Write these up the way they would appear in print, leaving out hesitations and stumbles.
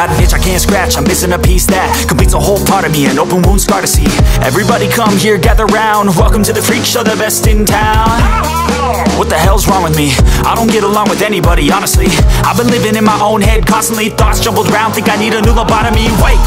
got an itch I can't scratch, I'm missing a piece that completes a whole part of me, an open wound scar to see. Everybody come here, gather round, welcome to the freak show, the best in town. What the hell's wrong with me? I don't get along with anybody, honestly. I've been living in my own head constantly, thoughts jumbled around, think I need a new lobotomy. Wait,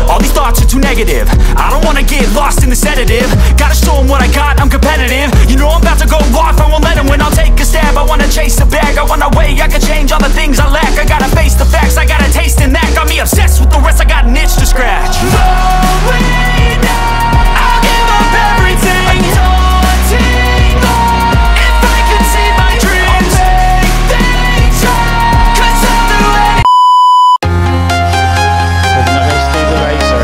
all these thoughts are too negative, I don't wanna get lost in the sedative. Gotta show them what I got, I'm competitive. You know I'm about to go off, I won't let them win, I'll take a stab. I wanna chase the bag, I wanna weigh, I can change all the things I lack. I gotta face the facts, I got a taste in that. Got me obsessed with the rest, I got an itch to scratch. Going down, I'll give up everything. Daunting thought, if I could see my dreams, I'll make things right, 'cause I'll do anything. Pag naka-stabilizer,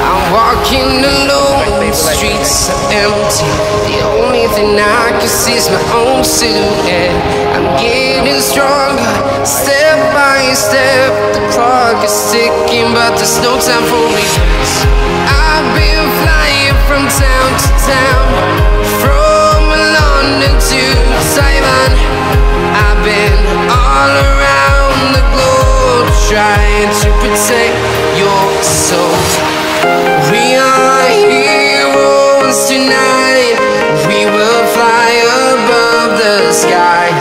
I'm walking alone, the streets are empty. The only thing I can see is my own silhouette. I'm getting stronger, step by step. The clock is ticking, but there's no time for me. I've been flying from town to town, from London to Taiwan. I've been all around the globe, trying to protect your soul. We are heroes tonight, we will fly above the sky.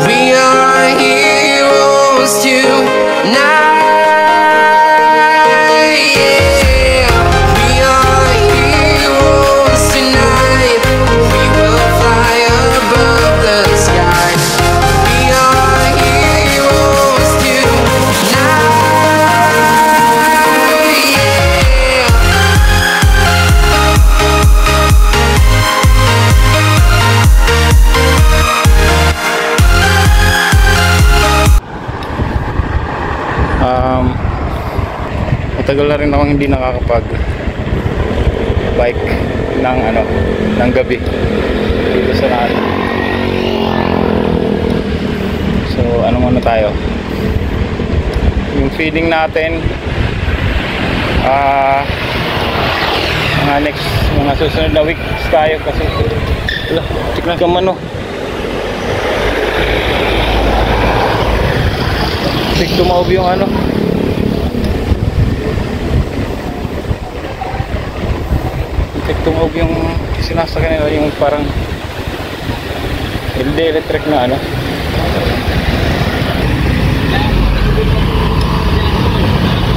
We are heroes tonight, yeah. We are heroes tonight, we will fly above the sky. We are heroes tonight, yeah. Matagal na rin akong hindi nakakapag bike ng gabi dito sa natin. So ano muna tayo, yung feeding natin mga susunod na weeks tayo kasi tignan ka man, tumaob yung tumaob yung sinasakyan nila, yung parang electric na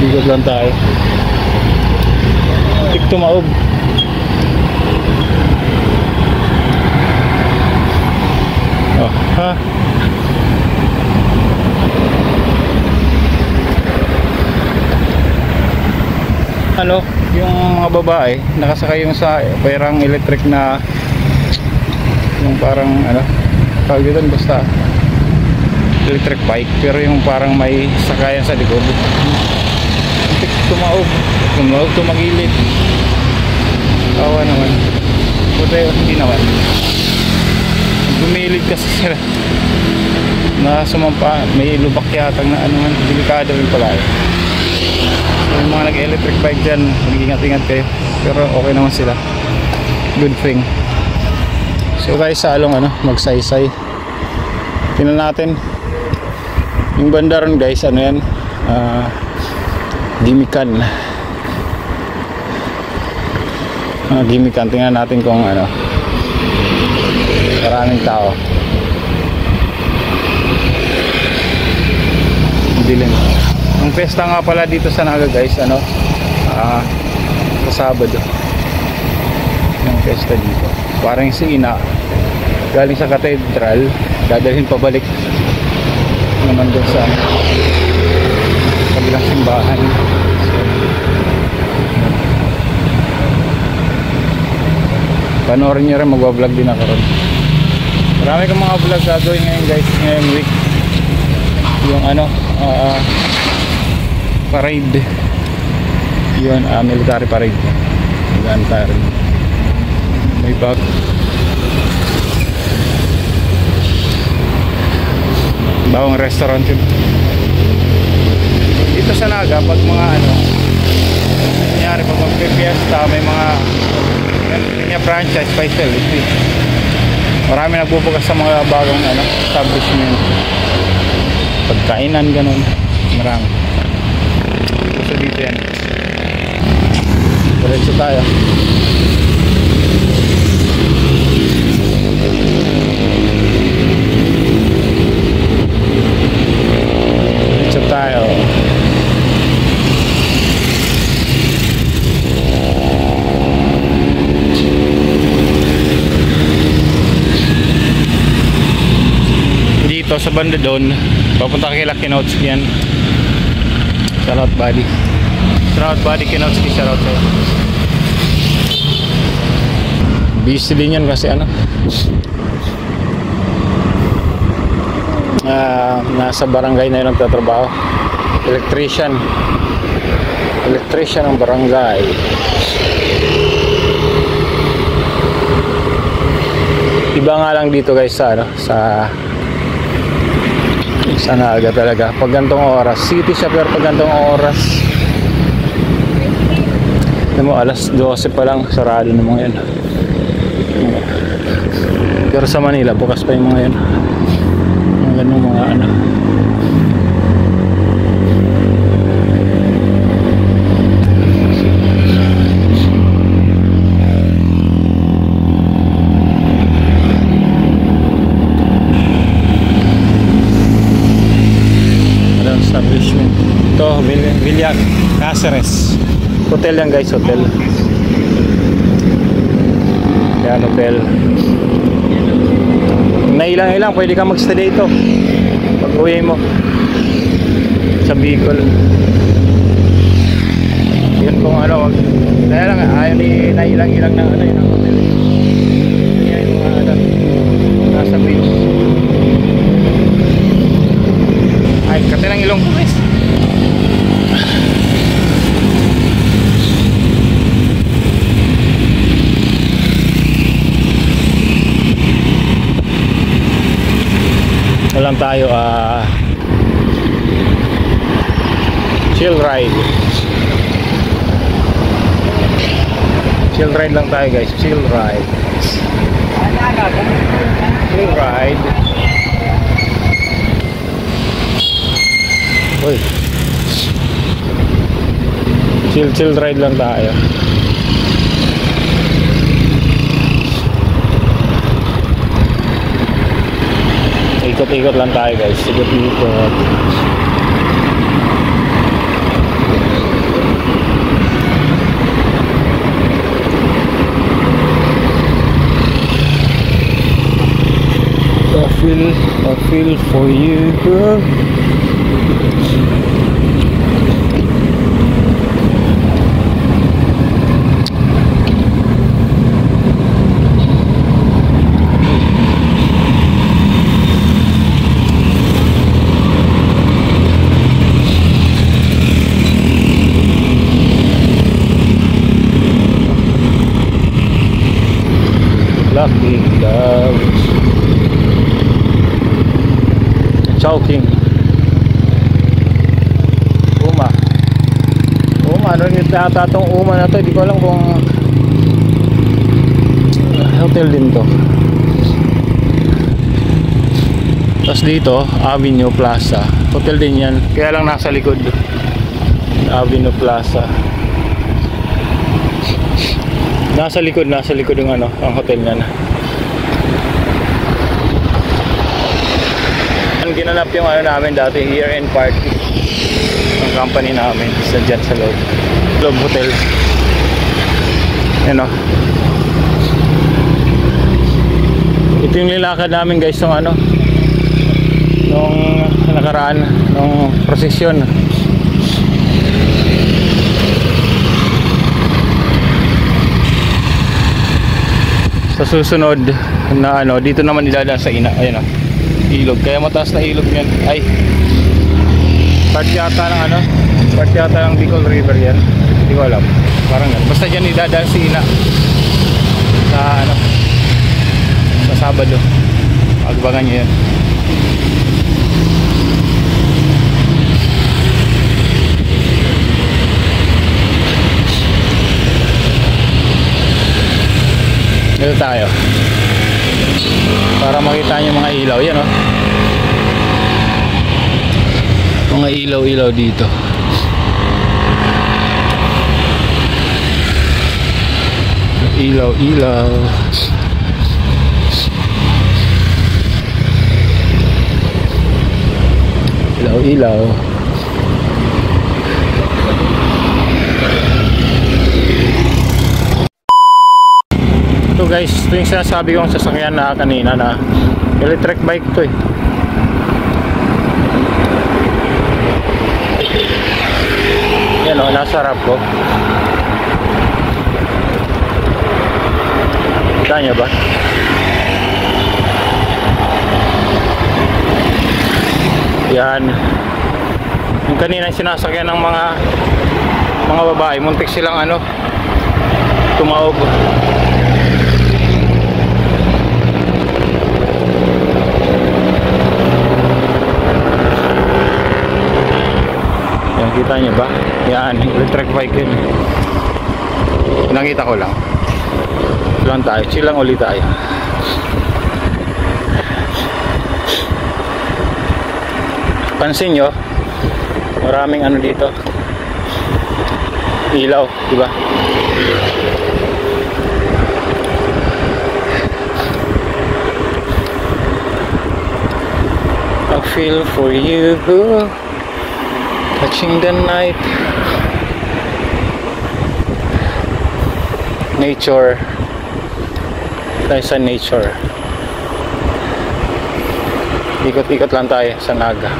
ikot lang tayo, tumaob. Oh, ha? Yung mga babae nakasakay yung sa parang electric na yung parang tawag dito, basta electric bike, pero yung parang may sakayan sa likod. Tumaob, tumagilid. Awa naman. Buti hindi naman. Gumilid kasi sila na sumampa, may lubak yatang na delikado rin pala. Yung mga nag-electric bike dyan, mag-ingat-ingat kayo, pero okay naman sila, good thing. So guys, sa along magsaysay, tingnan natin yung banda ron guys, yan, gimikan, gimikan. Tingnan natin kung maraming tao, dilim. Ang pesta nga pala dito sa Naga guys, sa Sabado yung pesta dito. Parang si Ina galing sa cathedral, dadalhin pabalik naman doon sa kabilang simbahan. Panoorin nyo rin, magwa-vlog din ako ron. Marami kang mga vlog gagawin ngayon guys, ngayong week. Yung parade yun, military parade. Yan tayo rin, may bag. Bawang restaurant yun dito sa Naga. Pag mga nangyari, pag mag-fiesta, may mga franchise specialty. Marami nagbubukas sa mga bagong establishment, pagkainan, ganun. Marami. So dito yan. Diretso tayo. Diretso tayo. Dito sa banda doon, papunta kay Lakinotski yan. Shoutout buddy. Shoutout buddy Kinotski, shoutout sa'yo. Busy din yan kasi nasa barangay na yun nagtatrabaho. Electrician ng barangay. Iba nga lang dito guys sa Naga talaga pag gantong oras. City siya pero pag gantong oras, alam mo, alas 12 pa lang sarado na mga yan. Pero sa Manila bukas pa yung mga yan, mga ganong mga establishment. Ito, Villa Caceres. Hotel yan guys, hotel. Yan, hotel. Nailang-ilang, pwede ka magstay dito pag uwi mo sa Bicol. Yun kung kaya lang, ayaw ni nailang-ilang ng yung hotel. Yan yung mga nasa beach. Ay, kati ng ilong ko guys. Walang tayo chill ride lang tayo guys. Chill ride uy, chill ride lang tayo. Ikot-ikot lang tayo guys. Ikot-ikot. I feel for you, girl. Lucky love. Chowking. Ano yung tatong Uma na to? Hindi ko alam kung hotel din to. Tapos dito Avenue Plaza, hotel din yan, kaya lang nasa likod. Avenue Plaza, nasa likod yung ang hotel niyan. Ang ginanap yung namin dati, year-end party ng company namin sa dyan sa Globe Hotel. Ito yung nilakad namin guys nung nakaraan, nung prosesyon. Sa susunod na dito naman idadaan sa ilog, kaya mataas na ilog yan. Ay, part yata ng Bicol River yan, hindi ko alam, parang basta dyan idadaan si Ina sa Sabado. Agbangan nyo yan. Dito tayo. para makita nyo mga ilaw. Yan oh, mga ilaw-ilaw dito. Ilaw-ilaw. Ilaw-ilaw. So guys, ito yung sinasabi kong sasakyan na kanina na electric bike to eh. Yan o, nasa harap ko. Kita nyo ba? Yan. Yung kanina sinasakyan ng mga babae, muntik silang ano, tumaob. Yan, kita nyo ba? Yan, electric bike yun. Nakita ko lang. Lang tayo, silang ulit tayo. Pansin nyo, maraming ano dito, ilaw, diba? I feel for you, touching the night. Nature. Tayo sa nature. Ikot-ikot lang tayo sa Naga.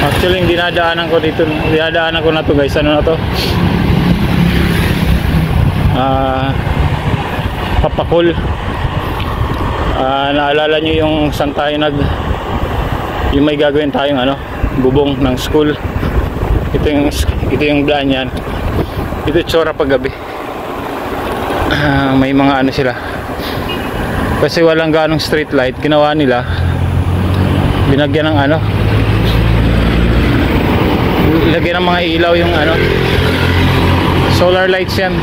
Actually, yung dinadaanan ko dito, dinadaanan ko na to guys. Ano na to? Papakul. Naalala nyo yung saan tayo yung may gagawin tayong ano, bubong ng school. Ito yung daan yan. Ito tsura pag gabi. May mga ano sila, kasi walang ganong street light, ginawa nila, binagyan ng ano, lagyan ng mga ilaw yung ano, solar lights yan.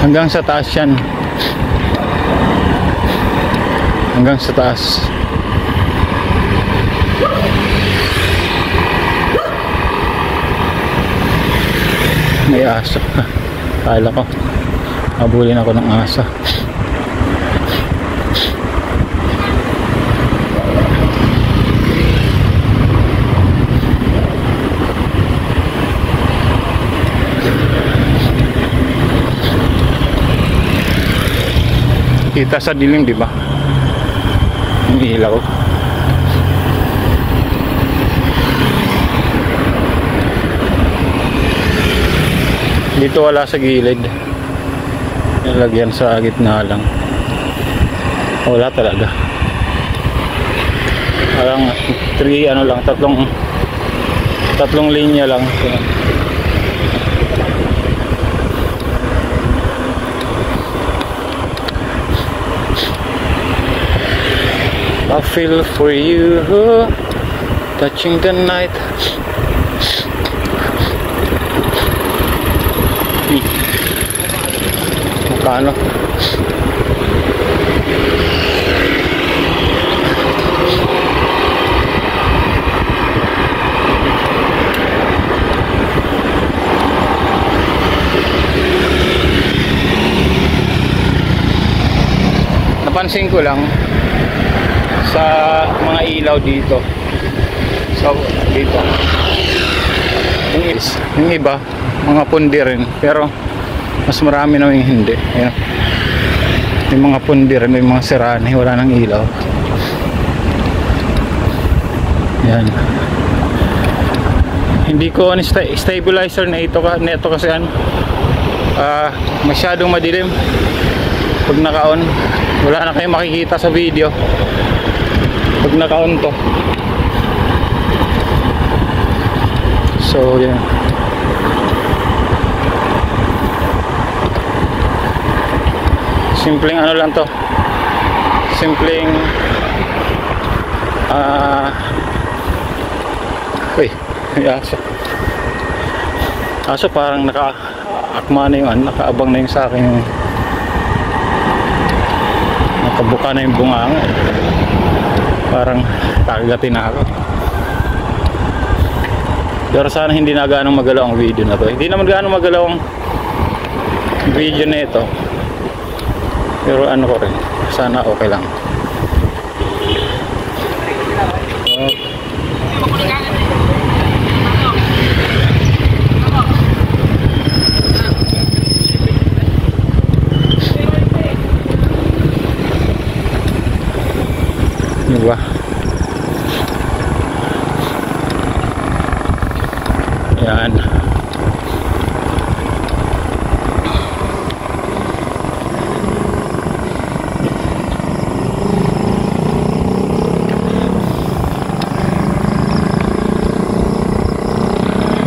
Hanggang sa taas yan. Hanggang sa taas. May aso. Kala ko habulin ako ng aso. Kita sa dilim, di ba? Ang ilaw. Dito wala sa gilid. Nilagyan sa gitna lang. Wala talaga. Parang tatlong linya lang. I feel for you, touching the night. Magkano? Napansin ko lang sa mga ilaw dito, so dito yung iba mga pundi rin, pero mas marami na yung hindi. Ayan. May mga pundi rin, may mga sirani, wala nang ilaw. Yan, hindi ko stabilizer na ito kasi ano, masyadong madilim pag naka-on. Wala na kayong makikita sa video pag naka-on to. So yan, simpleng ano lang to, simpleng Uy, may aso. Aso parang naka-akma na yung nakaabang na yung sa akin yung nakabuka na yung bunganga. Parang kagatin na ako. Pero sana hindi na gaano magalaw ang video na to. Hindi naman gaano magalaw ang video na ito. Pero ano ko rin, sana okay lang. Diba? Yan.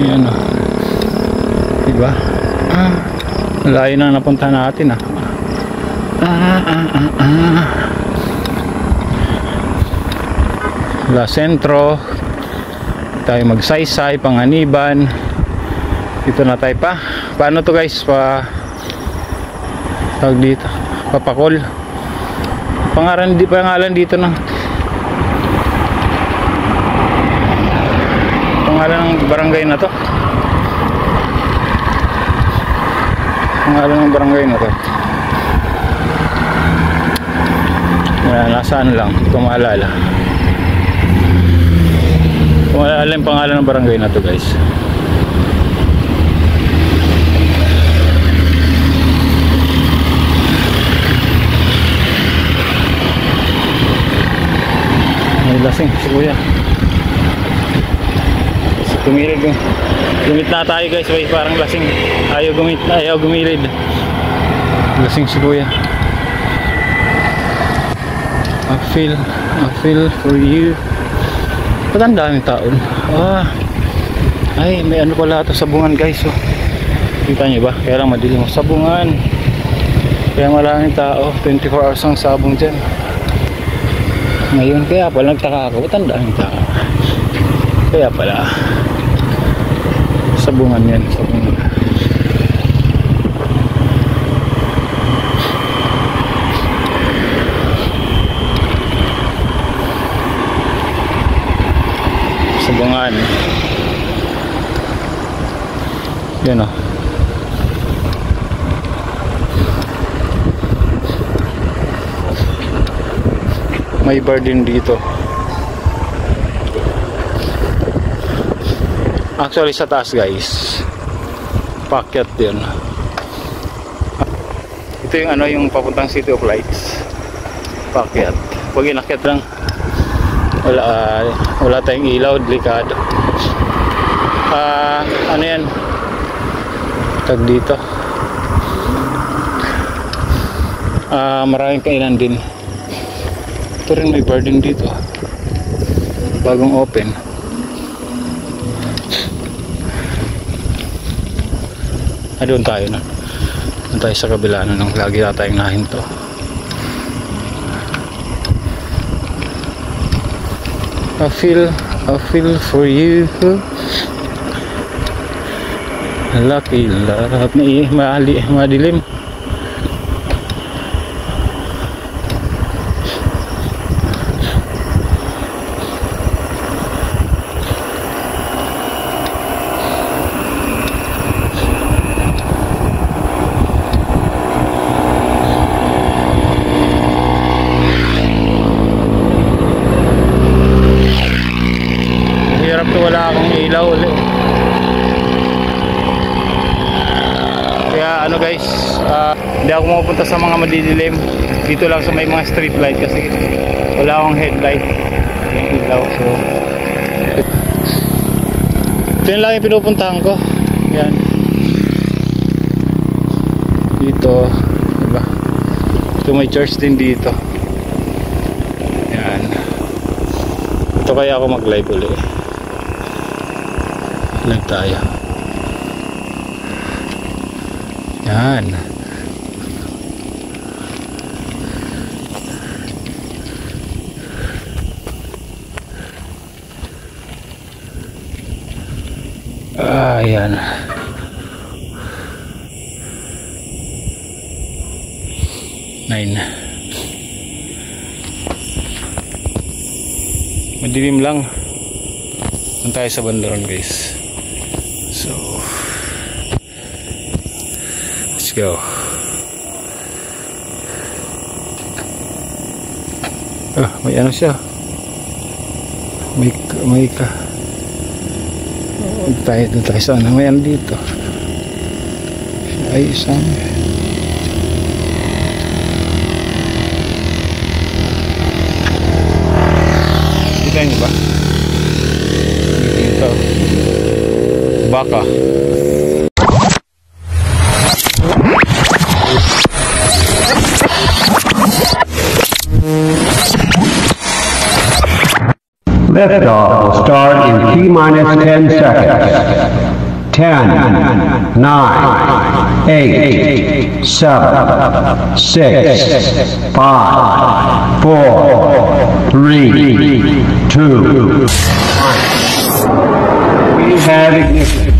Yan o. Diba? Layo na napunta natin La Centro. Tayo magsaysay, Panganiban. Dito na tayo pa. Paano to guys? Tawag dito. Papakol. Pangalan dito ng pangalan ng barangay na to. Pangalan ng barangay na to. Yan, nasaan lang. Hindi ko maalala. Kung maalala yung pangalan ng barangay na to guys. May lasing si kuya. Gumilid yung gumit na tayo guys. Parang lasing. Ayaw gumilid. Lasing si kuya. I feel for you. Ba't ang daming taon? Ay, may ano pala ito, sabungan guys. Kita nyo ba? Kaya lang madilim. Sabungan. Kaya maraming tao. 24 hours ang sabong dyan. Ngayon, kaya pala nagtaka ako. Ba't ang daming tao? Kaya pala. Sabungan yan. Sabungan. Sabungan. Yan o. May bar din dito. Actually sa taas guys. Paakyat din. Ito yung yung papuntang City of Lights. Paakyat. Pag inakyat lang wala tayong ilaw, delikado. Ano yan? Tag dito. Maraming kainan din. Ito rin may bar din dito. Bagong open. Doon tayo na. Doon tayo sa kabila nung lagi na tayong nahinto. I feel for you. Lucky love. Madilim. Wala akong ilaw ulit. Kaya guys, hindi ako mapupunta sa mga madidilim. Dito lang sa may mga street light kasi wala akong headlight yung ilaw. So ito yung lang yung pinupuntahan ko. Yan. Dito, diba? Ito may church din dito. Yan. Ito kaya ako mag live ulit. Live tayo. Yan. Ayan. Nine. Madilim lang. Doon tayo sa bandaron, guys. So let's go. May ano siya. May doon tayo sa ano. May ano dito. Ay, isang kita niyo ba? Dito. Baka. Liftoff will start in T-minus 10 seconds. 10, 9, 8, 7, 6, 5, 4, 3, 2, 1. We have ignition.